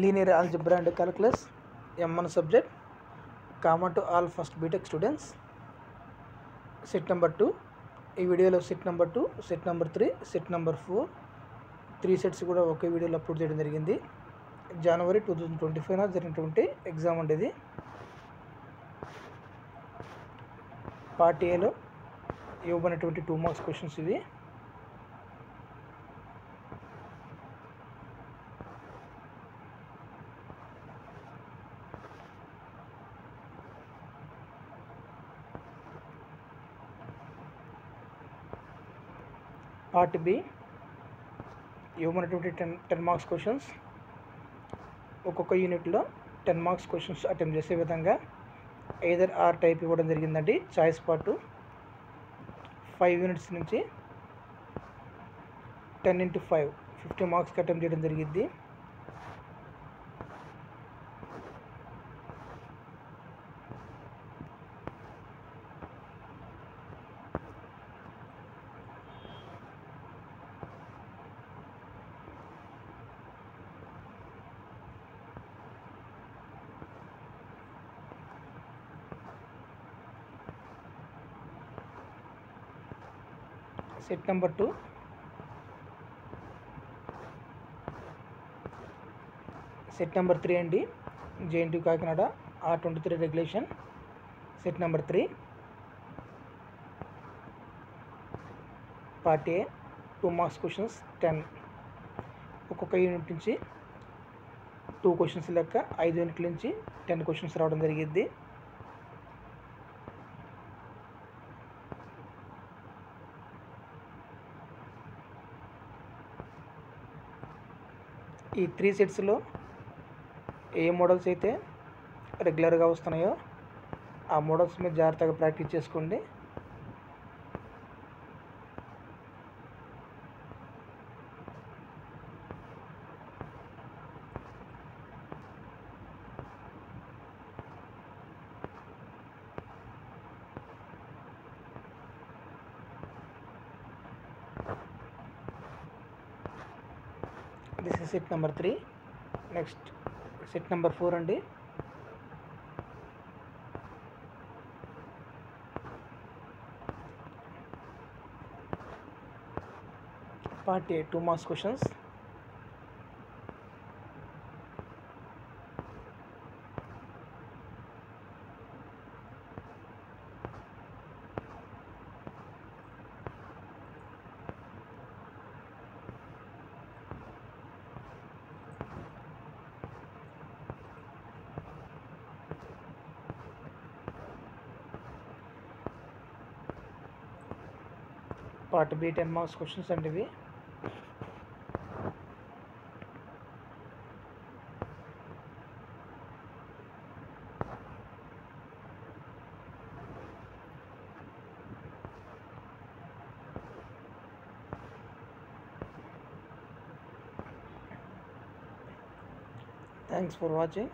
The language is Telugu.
Linear algebra and calculus M1 subject common to all first BTech students. Set number 2. ఈ వీడియోలో set number 2, set number 3, set number 4 3 sets కూడా ఒకే వీడియోలో అప్లోడ్ చేయడం జరిగింది. జనవరి 2025 జరిగినటువంటి ఎగ్జామ్ అండి ఇది. పార్ట్ ఏలో ఇవ్వబడినటువంటి 2 మార్క్స్ క్వశ్చన్స్ ఇవి. పార్ట్ బి ఇవ్వబడినటువంటి 10 మార్క్స్ క్వశ్చన్స్. ఒక్కొక్క యూనిట్లో 10 మార్క్స్ క్వశ్చన్స్ అటెంప్ట్ చేసే విధంగా ఎయిదర్ ఆర్ టైప్ ఇవ్వడం జరిగిందండి. చాయిస్ పార్ట్ 5 యూనిట్స్ నుంచి 10 × 5 50 మార్క్స్కి అటెంప్ట్ చేయడం జరిగింది. సెట్ నెంబర్ 2 సెట్ నెంబర్ 3 అండి. JNTU Kakinada R23 regulation. Set number 3 part A 2 marks questions 10. ఒక్కొక్క యూనిట్ నుంచి 2 క్వశ్చన్స్ లెక్క 5 యూనిట్ల నుంచి 10 క్వశ్చన్స్ రావడం జరిగింది. ఈ 3 సెట్స్లో ఏ మోడల్స్ అయితే రెగ్యులర్గా వస్తున్నాయో ఆ మోడల్స్ మీద జాగ్రత్తగా ప్రాక్టీస్ చేసుకోండి. This is set number 3. Next set number 4 అండి. Part A 2 marks questions. Part B 10 marks questions అండి ఇవి. Thanks for watching.